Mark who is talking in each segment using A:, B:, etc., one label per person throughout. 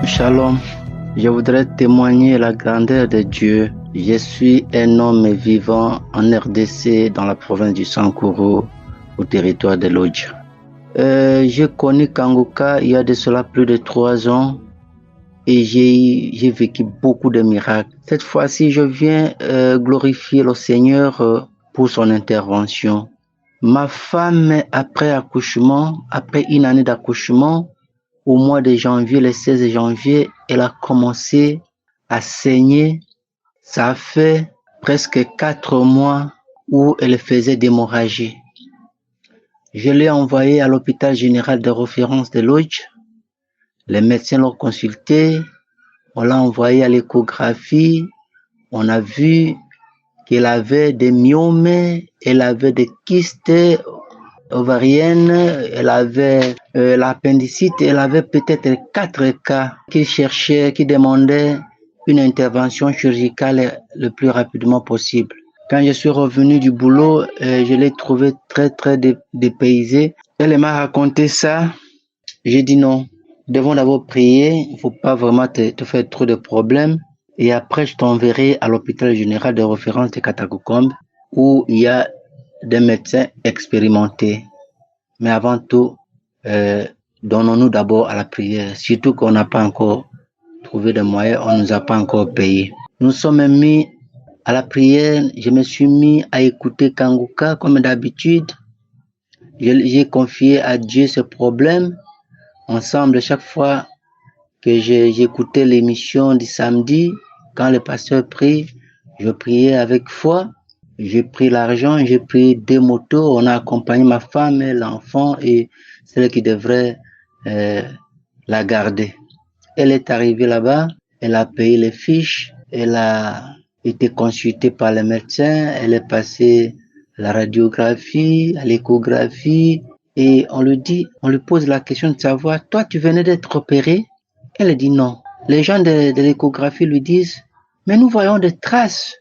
A: Shalom, je voudrais témoigner la grandeur de Dieu. Je suis un homme vivant en RDC dans la province du Sankuru au territoire de Lodj. J'ai connu Kanguka il y a de cela plus de 3 ans et j'ai vécu beaucoup de miracles. Cette fois-ci, je viens glorifier le Seigneur pour son intervention. Ma femme, après une année d'accouchement, au mois de janvier, le 16 janvier, elle a commencé à saigner. Ça a fait presque 4 mois où elle faisait d'hémorragie. Je l'ai envoyée à l'hôpital général de référence de Lodj. Les médecins l'ont consulté. On l'a envoyée à l'échographie. On a vu qu'elle avait des myomes, elle avait des kystes ovarienne, elle avait l'appendicite, elle avait peut-être 4 cas qui demandaient une intervention chirurgicale le plus rapidement possible. Quand je suis revenu du boulot, je l'ai trouvée très dépaysée. Elle m'a raconté ça. J'ai dit non, nous devons d'abord prier, il ne faut pas vraiment te faire trop de problèmes. Et après, je t'enverrai à l'hôpital général de référence de Katakokombe où il y a des médecins expérimentés. Mais avant tout, donnons-nous d'abord à la prière. Surtout qu'on n'a pas encore trouvé de moyens, on ne nous a pas encore payé. Nous sommes mis à la prière. Je me suis mis à écouter Kanguka comme d'habitude. J'ai confié à Dieu ce problème. Ensemble, chaque fois que j'écoutais l'émission du samedi, quand le pasteur prie, je priais avec foi. J'ai pris l'argent, j'ai pris 2 motos, on a accompagné ma femme et l'enfant et celle qui devrait la garder. Elle est arrivée là-bas, elle a payé les fiches, elle a été consultée par le médecin, elle est passée à la radiographie, à l'échographie et on lui pose la question de savoir, toi tu venais d'être opérée? Elle dit non. Les gens de l'échographie lui disent, mais nous voyons des traces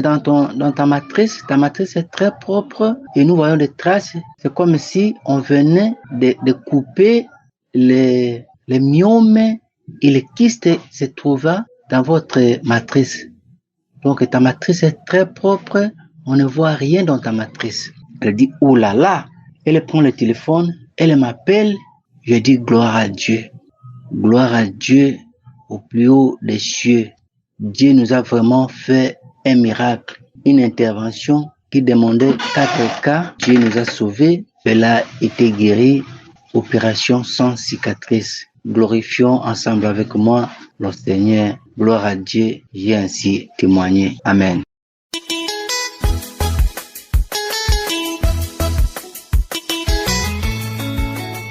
A: dans ta matrice. Ta matrice est très propre et nous voyons des traces. C'est comme si on venait de couper les myomes et les kystes se trouvaient dans votre matrice. Donc ta matrice est très propre, on ne voit rien dans ta matrice. Elle dit, oh là là. Elle prend le téléphone, elle m'appelle, je dis gloire à Dieu. Gloire à Dieu au plus haut des cieux. Dieu nous a vraiment fait un miracle, une intervention qui demandait 4 cas. Dieu nous a sauvés. Elle a été guérie. Opération sans cicatrice. Glorifions ensemble avec moi le Seigneur. Gloire à Dieu. J'ai ainsi témoigné. Amen.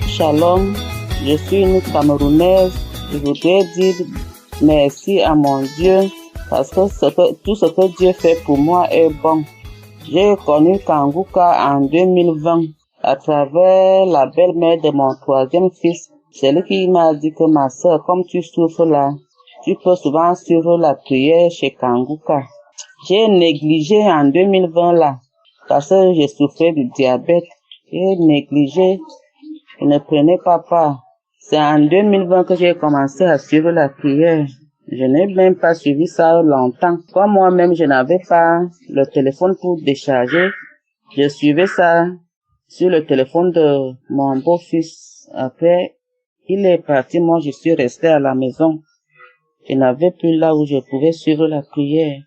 B: Shalom, je suis une Camerounaise. Je voudrais dire merci à mon Dieu parce que tout ce que Dieu fait pour moi est bon. J'ai connu Kanguka en 2020 à travers la belle-mère de mon 3e fils. C'est lui qui m'a dit que ma soeur, comme tu souffres là, tu peux souvent suivre la prière chez Kanguka. J'ai négligé en 2020 là parce que j'ai souffert du diabète. J'ai négligé. Je ne prenais pas part. C'est en 2020 que j'ai commencé à suivre la prière. Je n'ai même pas suivi ça longtemps. Comme moi-même, je n'avais pas le téléphone pour décharger. Je suivais ça sur le téléphone de mon beau-fils. Après, il est parti. Moi, je suis restée à la maison. Je n'avais plus là où je pouvais suivre la prière.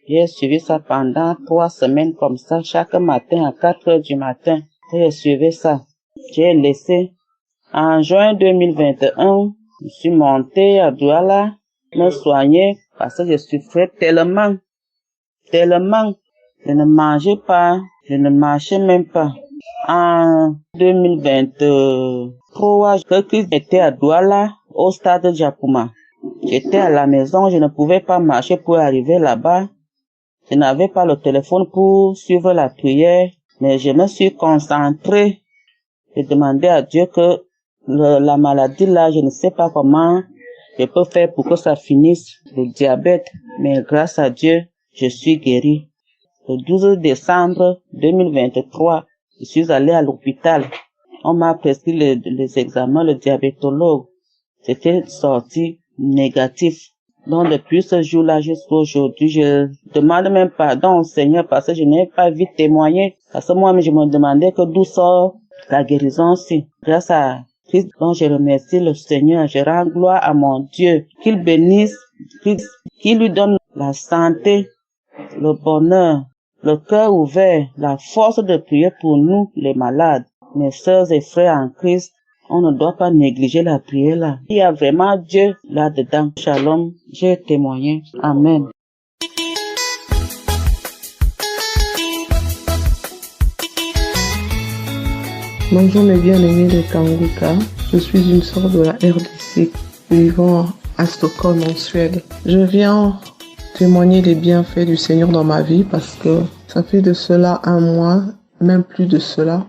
B: J'ai suivi ça pendant 3 semaines comme ça, chaque matin à 4 heures du matin. J'ai suivi ça. J'ai laissé. En juin 2021, je suis montée à Douala me soigner parce que je souffrais tellement. Je ne mangeais pas, je ne marchais même pas. En 2023, j'étais à Douala, au stade Djakouma. J'étais à la maison, je ne pouvais pas marcher pour arriver là-bas. Je n'avais pas le téléphone pour suivre la prière, mais je me suis concentrée. J'ai demandé à Dieu que la maladie là, je ne sais pas comment je peux faire pour que ça finisse, le diabète, mais grâce à Dieu, je suis guérie. Le 12 décembre 2023, je suis allée à l'hôpital. On m'a prescrit les examens, le diabétologue. c'était sorti négatif. Donc, depuis ce jour-là jusqu'à aujourd'hui, je demande même pardon au Seigneur parce que je n'ai pas vite témoigné. Parce que moi, je me demandais que d'où sort la guérison aussi. Grâce à Christ, donc je remercie le Seigneur. Je rends gloire à mon Dieu. Qu'il bénisse, qu'il lui donne la santé, le bonheur, le cœur ouvert, la force de prier pour nous, les malades. Mes sœurs et frères en Christ, on ne doit pas négliger la prière là. Il y a vraiment Dieu là-dedans. Shalom, j'ai témoigné. Amen.
C: Bonjour mes bien-aimés de Kanguka, je suis une sœur de la RDC vivant à Stockholm en Suède. Je viens témoigner des bienfaits du Seigneur dans ma vie parce que ça fait de cela un mois, même plus de cela.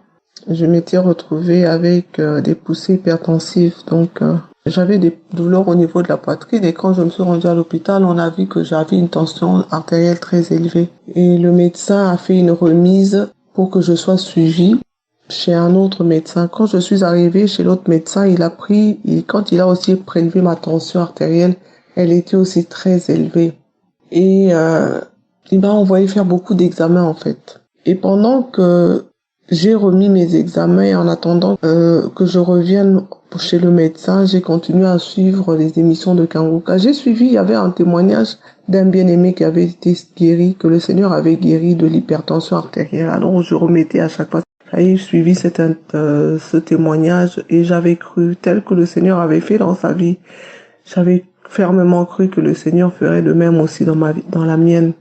C: Je m'étais retrouvée avec des poussées hypertensives, donc j'avais des douleurs au niveau de la poitrine et quand je me suis rendue à l'hôpital, on a vu que j'avais une tension artérielle très élevée. Et le médecin a fait une remise pour que je sois suivie chez un autre médecin. Quand je suis arrivée chez l'autre médecin, quand il a aussi prélevé ma tension artérielle, elle était aussi très élevée. Et il m'a envoyé faire beaucoup d'examens en fait. Et pendant que j'ai remis mes examens en attendant que je revienne chez le médecin, j'ai continué à suivre les émissions de Kanguka. J'ai suivi, il y avait un témoignage d'un bien-aimé qui avait été guéri, que le Seigneur avait guéri de l'hypertension artérielle. Alors je remettais à chaque fois. J'ai suivi ce témoignage et j'avais cru tel que le Seigneur avait fait dans sa vie. J'avais fermement cru que le Seigneur ferait de même aussi dans la mienne.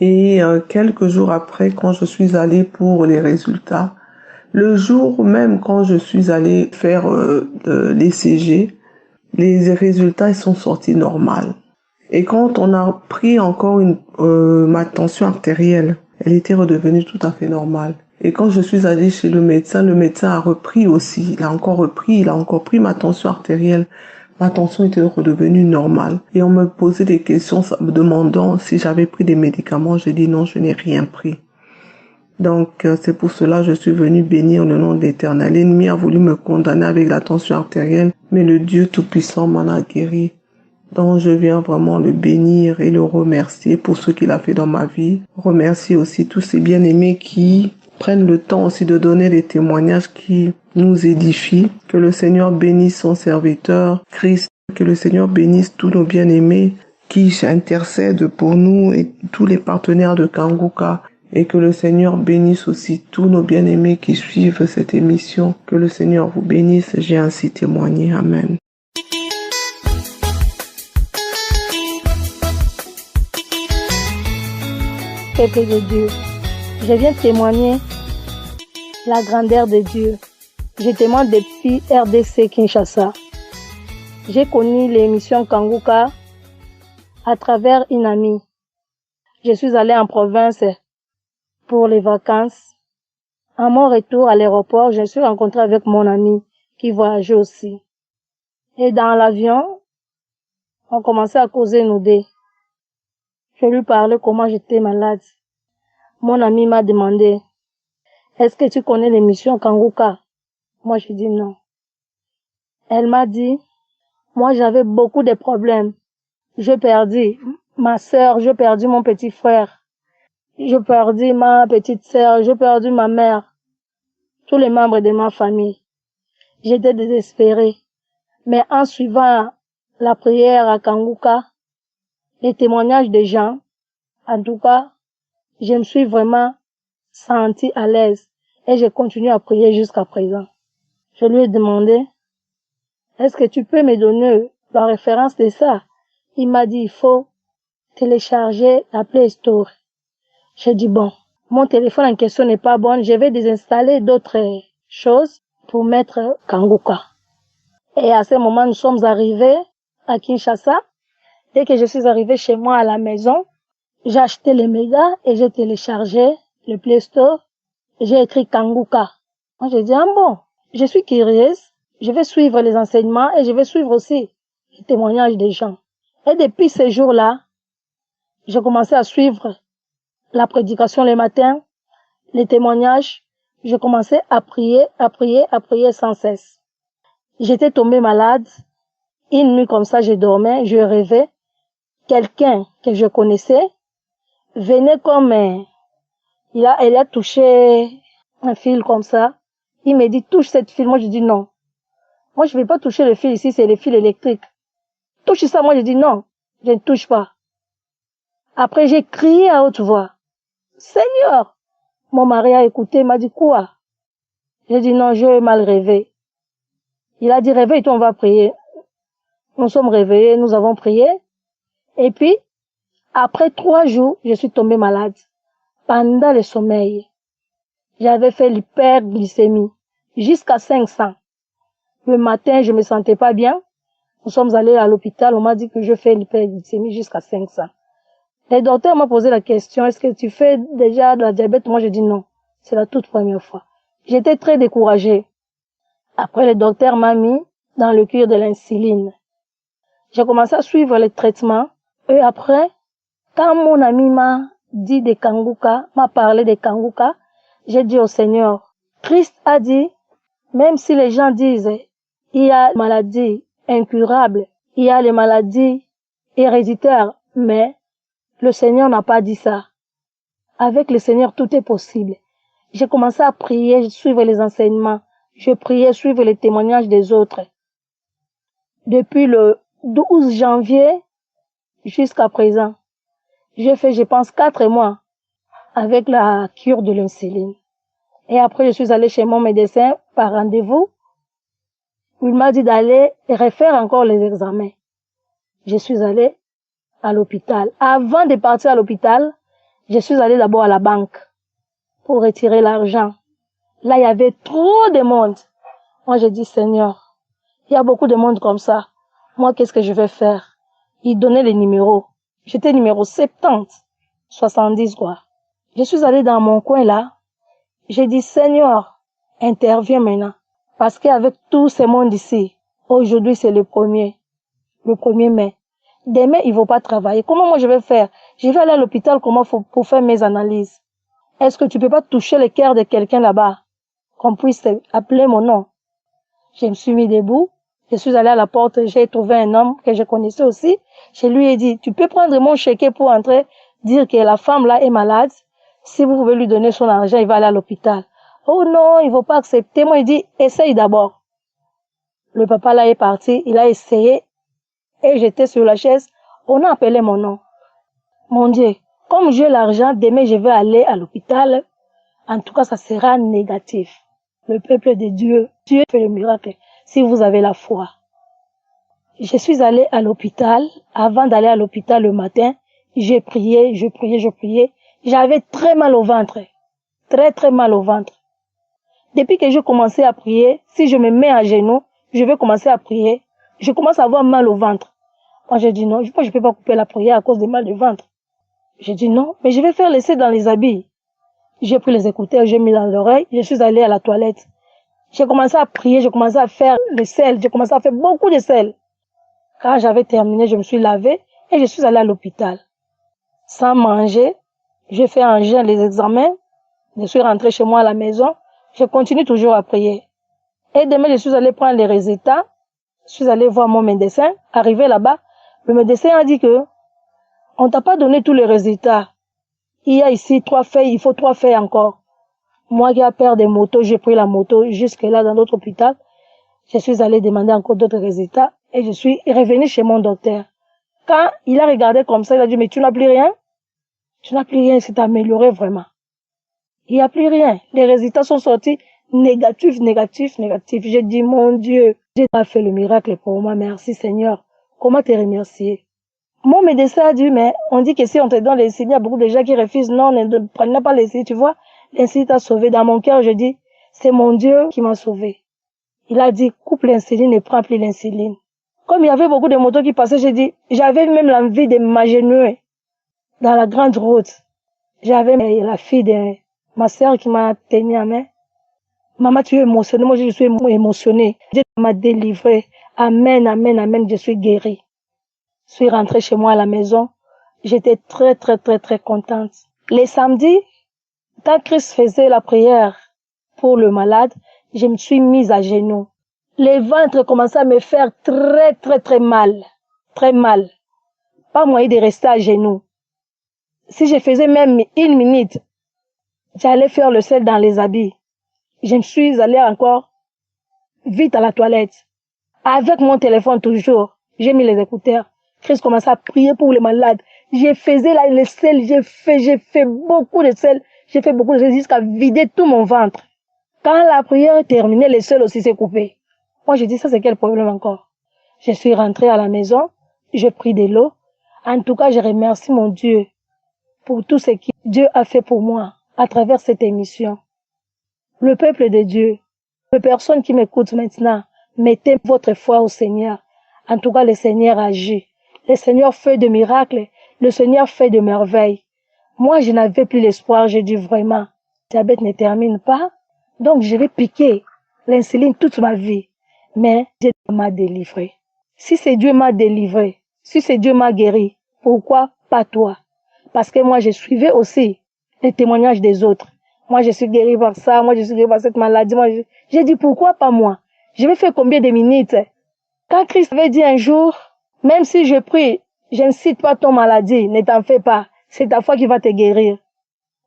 C: Et quelques jours après, quand je suis allée pour les résultats, le jour même quand je suis allée faire l'ECG, les résultats ils sont sortis normaux. Et quand on a pris encore ma tension artérielle, elle était redevenue tout à fait normale. Et quand je suis allée chez le médecin a repris aussi, il a encore pris ma tension artérielle. Ma tension était redevenue normale. Et on me posait des questions me demandant si j'avais pris des médicaments. J'ai dit non, je n'ai rien pris. Donc, c'est pour cela que je suis venue bénir le nom de l'Éternel. L'ennemi a voulu me condamner avec la tension artérielle, mais le Dieu Tout-Puissant m'en a guéri. Donc, je viens vraiment le bénir et le remercier pour ce qu'il a fait dans ma vie. Remercier aussi tous ces bien-aimés qui prennent le temps aussi de donner des témoignages qui nous édifient. Que le Seigneur bénisse son serviteur, Christ. Que le Seigneur bénisse tous nos bien-aimés qui intercèdent pour nous et tous les partenaires de Kanguka. Et que le Seigneur bénisse aussi tous nos bien-aimés qui suivent cette émission. Que le Seigneur vous bénisse. J'ai ainsi témoigné. Amen.
D: Peuple de Dieu, je viens témoigner la grandeur de Dieu. Je témoigne depuis RDC Kinshasa. J'ai connu l'émission Kanguka à travers une amie. Je suis allée en province pour les vacances. À mon retour à l'aéroport, je suis rencontrée avec mon ami qui voyageait aussi. Et dans l'avion, on commençait à causer nous deux. Je lui parlais comment j'étais malade. Mon ami m'a demandé, est-ce que tu connais l'émission Kanguka? Moi, je dis non. Elle m'a dit, moi, j'avais beaucoup de problèmes. J'ai perdu ma sœur, j'ai perdu mon petit frère. J'ai perdu ma petite sœur, j'ai perdu ma mère. Tous les membres de ma famille. J'étais désespérée. Mais en suivant la prière à Kanguka, les témoignages des gens, en tout cas, je me suis vraiment sentie à l'aise et j'ai continué à prier jusqu'à présent. Je lui ai demandé, est-ce que tu peux me donner la référence de ça? Il m'a dit, il faut télécharger la Play Store. J'ai dit, bon, mon téléphone en question n'est pas bon, je vais désinstaller d'autres choses pour mettre Kanguka. Et à ce moment, nous sommes arrivés à Kinshasa. Dès que je suis arrivée chez moi à la maison, j'ai acheté les mégas et j'ai téléchargé le Play Store. J'ai écrit Kanguka. Moi, j'ai dit, ah bon, je suis curieuse, je vais suivre les enseignements et je vais suivre aussi les témoignages des gens. Et depuis ces jours-là, j'ai commencé à suivre la prédication le matin, les témoignages. J'ai commencé à prier sans cesse. J'étais tombée malade Une nuit comme ça, je dormais, je rêvais. Quelqu'un que je connaissais venait comme elle a touché un fil comme ça. Il me dit, touche cette fil. Moi, je dis non. Moi, je vais pas toucher le fil ici, c'est le fil électrique. Touche ça. Moi, je dis non. Je ne touche pas. Après, j'ai crié à haute voix. Seigneur! Mon mari a écouté, il m'a dit quoi? J'ai dit non, j'ai mal rêvé. Il a dit réveille-toi, on va prier. Nous sommes réveillés, nous avons prié. Et puis, après 3 jours, je suis tombée malade. Pendant le sommeil, j'avais fait l'hyperglycémie jusqu'à 500. Le matin, je me sentais pas bien. Nous sommes allés à l'hôpital, on m'a dit que je fais l'hyperglycémie jusqu'à 500. Les docteurs m'ont posé la question, est-ce que tu fais déjà de la diabète? Moi, j'ai dit non. C'est la toute première fois. J'étais très découragée. Après, le docteur m'a mis dans le cure de l'insuline. J'ai commencé à suivre les traitements. Et après, quand mon ami m'a dit des Kanguka, m'a parlé des Kanguka, j'ai dit au Seigneur, Christ a dit, même si les gens disent, il y a des maladies incurables, il y a les maladies héréditaires, mais le Seigneur n'a pas dit ça. Avec le Seigneur, tout est possible. J'ai commencé à prier, suivre les enseignements. Je priais, suivre les témoignages des autres. Depuis le 12 janvier jusqu'à présent, j'ai fait, je pense, 4 mois avec la cure de l'insuline. Et après, je suis allée chez mon médecin par rendez-vous. Il m'a dit d'aller refaire encore les examens. Je suis allée à l'hôpital. Avant de partir à l'hôpital, je suis allée d'abord à la banque pour retirer l'argent. Là, il y avait trop de monde. Moi, j'ai dit, Seigneur, il y a beaucoup de monde comme ça. Moi, qu'est-ce que je vais faire? Il donnait les numéros. J'étais numéro 70, 70 quoi. Je suis allée dans mon coin là. J'ai dit, Seigneur, interviens maintenant. Parce qu'avec tout ce monde ici, aujourd'hui c'est le 1er mai. Demain, ils vont pas travailler. Comment moi je vais faire? Je vais aller à l'hôpital pour faire mes analyses. Est-ce que tu peux pas toucher le cœur de quelqu'un là-bas? Qu'on puisse appeler mon nom. Je me suis mis debout. Je suis allée à la porte. J'ai trouvé un homme que je connaissais aussi. Je lui ai dit, tu peux prendre mon chéquier pour entrer, dire que la femme là est malade. Si vous pouvez lui donner son argent, il va aller à l'hôpital. Oh non, il ne va pas accepter. Moi, il dit, essaye d'abord. Le papa là est parti. Il a essayé. Et j'étais sur la chaise. On a appelé mon nom. Mon Dieu, comme j'ai l'argent, demain je vais aller à l'hôpital. En tout cas, ça sera négatif. Le peuple de Dieu, Dieu fait le miracle si vous avez la foi. Je suis allée à l'hôpital. Avant d'aller à l'hôpital le matin, j'ai prié, je priais. J'avais très mal au ventre. Très, très mal au ventre. Depuis que j'ai commencé à prier, si je me mets à genoux, je vais commencer à prier. Je commence à avoir mal au ventre. Moi, j'ai dit non, je ne peux pas couper la prière à cause de mal de ventre. J'ai dit non, mais je vais faire l'essai dans les habits. J'ai pris les écouteurs, j'ai mis dans l'oreille, je suis allée à la toilette. J'ai commencé à prier, j'ai commencé à faire le sel, j'ai commencé à faire beaucoup de sel. Quand j'avais terminé, je me suis lavée et je suis allée à l'hôpital. Sans manger, j'ai fait en jeûne les examens, je suis rentrée chez moi à la maison, je continue toujours à prier. Et demain, je suis allée prendre les résultats, je suis allée voir mon médecin, arrivé là-bas, le médecin a dit que on t'a pas donné tous les résultats. Il y a ici 3 feuilles, il faut 3 feuilles encore. Moi qui ai peur des motos, j'ai pris la moto jusque là dans notre hôpital. Je suis allée demander encore d'autres résultats et je suis revenue chez mon docteur. Quand il a regardé comme ça, il a dit, mais tu n'as plus rien? Tu n'as plus rien, c'est amélioré vraiment. Il n'y a plus rien. Les résultats sont sortis négatifs. J'ai dit, mon Dieu, Dieu a fait le miracle pour moi. Merci Seigneur. Comment te remercier? Mon médecin a dit, mais on dit que si on te donne l'insuline, il y a beaucoup de gens qui refusent. Non, ne prenez pas l'insuline, tu vois. L'insuline t'a sauvé. Dans mon cœur, je dis, c'est mon Dieu qui m'a sauvé. Il a dit, coupe l'insuline et prends plus l'insuline. Comme il y avait beaucoup de motos qui passaient, j'ai dit, j'avais même l'envie de m'agenouiller dans la grande route. J'avais la fille de ma sœur qui m'a tenu à main. Maman, tu es émotionnée. Moi, je suis émotionnée. Dieu m'a délivré. Amen, amen, amen. Je suis guérie. Je suis rentrée chez moi à la maison. J'étais très, très, très, très contente. Les samedis, quand Christ faisait la prière pour le malade, je me suis mise à genoux. Le ventre commençait à me faire très, très, très mal. Très mal. Pas moyen de rester à genoux. Si je faisais même 1 minute, j'allais faire le sel dans les habits. Je me suis allée encore vite à la toilette. Avec mon téléphone toujours. J'ai mis les écouteurs. Christ commençait à prier pour les malades. Je faisais le sel, j'ai fait beaucoup de sel. J'ai fait beaucoup de sel jusqu'à vider tout mon ventre. Quand la prière est terminée, le sel aussi s'est coupé. Moi, je dis, ça c'est quel problème encore? Je suis rentrée à la maison, j'ai pris de l'eau. En tout cas, je remercie mon Dieu pour tout ce que Dieu a fait pour moi à travers cette émission. Le peuple de Dieu, les personnes qui m'écoutent maintenant, mettez votre foi au Seigneur. En tout cas, le Seigneur agit. Le Seigneur fait de miracles. Le Seigneur fait de merveilles. Moi, je n'avais plus l'espoir. J'ai dit vraiment, le diabète ne termine pas. Donc, je vais piquer l'insuline toute ma vie. Mais Dieu m'a délivré. Si c'est Dieu m'a délivré, si c'est Dieu m'a guéri, pourquoi pas toi? Parce que moi, je suivais aussi les témoignages des autres. Moi, je suis guérie par ça. Moi, je suis guérie par cette maladie. J'ai dit, pourquoi pas moi? Je vais faire combien de minutes? Quand Christ avait dit un jour, même si je prie, je ne cite pas ton maladie, ne t'en fais pas. C'est ta foi qui va te guérir.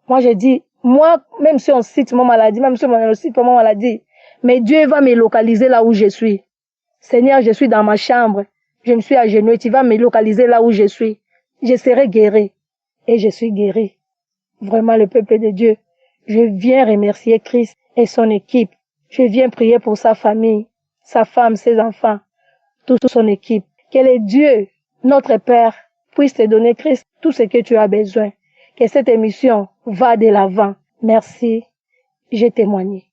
D: Moi, j'ai dit, moi, même si on cite mon maladie, même si on ne cite pas mon maladie, mais Dieu va me localiser là où je suis. Seigneur, je suis dans ma chambre. Je me suis agenouillée. Tu vas me localiser là où je suis. Je serai guérie. Et je suis guérie. Vraiment, le peuple de Dieu. Je viens remercier Christ et son équipe. Je viens prier pour sa famille, sa femme, ses enfants, toute son équipe. Que le Dieu, notre Père, puisse te donner, Christ, tout ce que tu as besoin. Que cette émission va de l'avant. Merci. J'ai témoigné.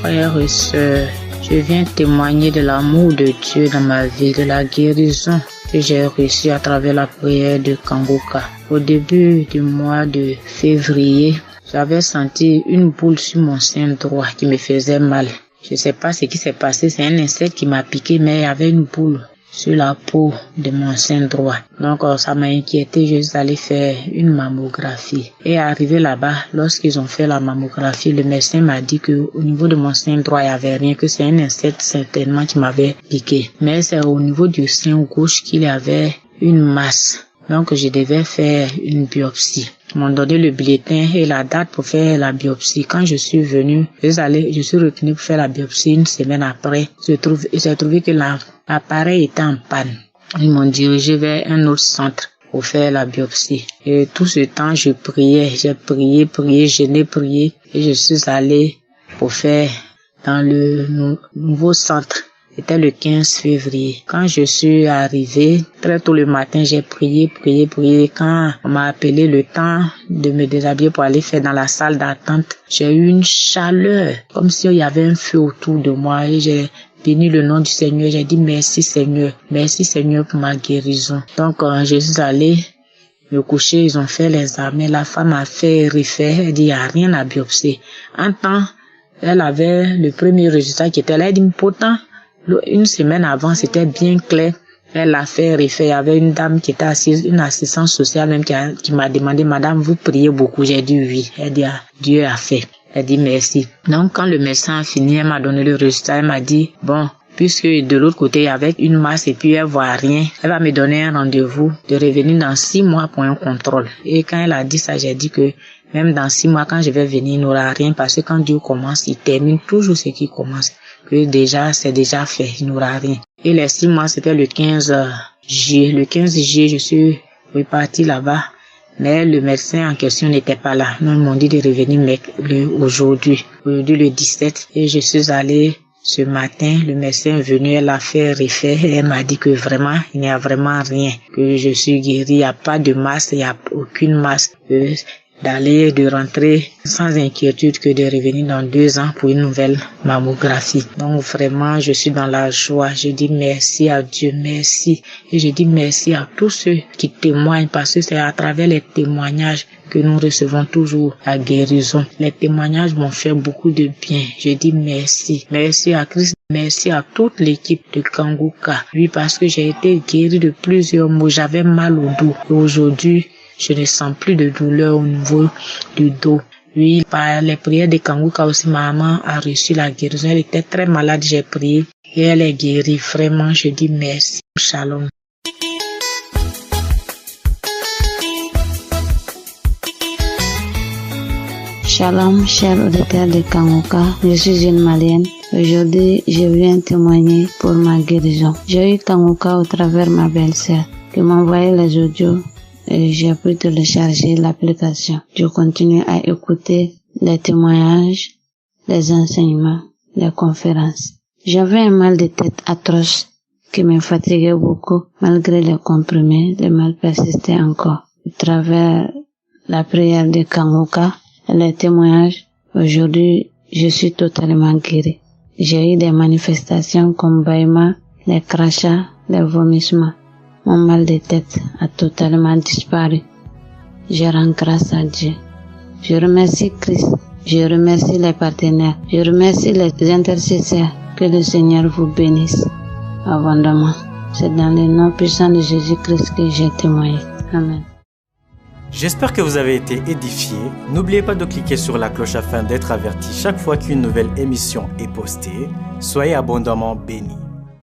E: Frères et sœurs, je viens témoigner de l'amour de Dieu dans ma vie, de la guérison que j'ai reçue à travers la prière de Kangoka. Au début du mois de février, j'avais senti une boule sur mon sein droit qui me faisait mal. Je ne sais pas ce qui s'est passé, c'est un insecte qui m'a piqué, mais il y avait une boule sur la peau de mon sein droit. Donc ça m'a inquiété, je suis allée faire une mammographie. Et arrivé là-bas, lorsqu'ils ont fait la mammographie, le médecin m'a dit que au niveau de mon sein droit, il n'y avait rien, que c'est un insecte certainement qui m'avait piqué. Mais c'est au niveau du sein gauche qu'il y avait une masse. Donc je devais faire une biopsie. Ils m'ont donné le bulletin et la date pour faire la biopsie. Quand je suis venue, je suis retenue pour faire la biopsie 1 semaine après. J'ai trouvé que l'appareil était en panne. Ils m'ont dirigé vers un autre centre pour faire la biopsie. Et tout ce temps, je priais. J'ai prié, je n'ai prié. Et je suis allée pour faire dans le nouveau centre. C'était le 15 février. Quand je suis arrivée, très tôt le matin, j'ai prié. Quand on m'a appelé le temps de me déshabiller pour aller faire dans la salle d'attente, j'ai eu une chaleur, comme s'il y avait un feu autour de moi. Et j'ai béni le nom du Seigneur. J'ai dit merci Seigneur pour ma guérison. Donc, je suis allée me coucher. Ils ont fait l'examen. La femme a fait refaire. Elle dit, il n'y a rien à biopsier. En temps, elle avait le premier résultat qui était là. Elle dit, pourtant, 1 semaine avant, c'était bien clair. Elle a fait refaire. Il y avait une dame qui était assise, une assistante sociale même qui m'a demandé, madame, vous priez beaucoup? J'ai dit oui. Elle dit, ah, Dieu a fait. Elle dit merci. Donc, quand le médecin a fini, elle m'a donné le résultat. Elle m'a dit, bon, puisque de l'autre côté, il y avait une masse et puis elle voit rien, elle va me donner un rendez-vous de revenir dans 6 mois pour un contrôle. Et quand elle a dit ça, j'ai dit que même dans 6 mois, quand je vais venir, il n'aura rien parce que quand Dieu commence, il termine toujours ce qui commence. Que déjà, c'est déjà fait, il n'aura rien. Et les 6 mois, c'était le 15 juillet. Le 15 juillet, je suis reparti là-bas. Mais le médecin en question n'était pas là. Nous, ils m'ont dit de revenir aujourd'hui le 17. Et je suis allée ce matin. Le médecin est venu, elle a fait refaire. Et elle m'a dit que vraiment, il n'y a vraiment rien. Que je suis guérie, il n'y a pas de masse, il n'y a aucune masse. De rentrer sans inquiétude que de revenir dans 2 ans pour une nouvelle mammographie. Donc vraiment, je suis dans la joie. Je dis merci à Dieu, merci. Et je dis merci à tous ceux qui témoignent parce que c'est à travers les témoignages que nous recevons toujours la guérison. Les témoignages m'ont fait beaucoup de bien. Je dis merci. Merci à Christ. Merci à toute l'équipe de Kangoka. Oui, parce que j'ai été guérie de plusieurs maux. J'avais mal au dos. Et aujourd'hui, Je ne sens plus de douleur au niveau du dos. Oui, par les prières de Kanguka aussi, maman a reçu la guérison. Elle était très malade, j'ai prié et elle est guérie. Vraiment, je dis merci. Shalom.
F: Shalom, chers auditeurs de Kanguka, je suis une Malienne. Aujourd'hui, je viens témoigner pour ma guérison. J'ai eu Kanguka au travers ma belle-sœur qui m'a envoyé les audios et j'ai pu télécharger l'application. Je continue à écouter les témoignages, les enseignements, les conférences. J'avais un mal de tête atroce qui me fatiguait beaucoup. Malgré les comprimés, le mal persistait encore. À travers la prière de Kanguka et les témoignages, aujourd'hui, je suis totalement guérie. J'ai eu des manifestations comme bâillement, les crachats, les vomissements. Mon mal de tête a totalement disparu. Je rends grâce à Dieu. Je remercie Christ. Je remercie les partenaires. Je remercie les intercesseurs. Que le Seigneur vous bénisse abondamment. C'est dans le nom puissant de Jésus-Christ que j'ai témoigné. Amen.
G: J'espère que vous avez été édifiés. N'oubliez pas de cliquer sur la cloche afin d'être averti chaque fois qu'une nouvelle émission est postée. Soyez abondamment bénis.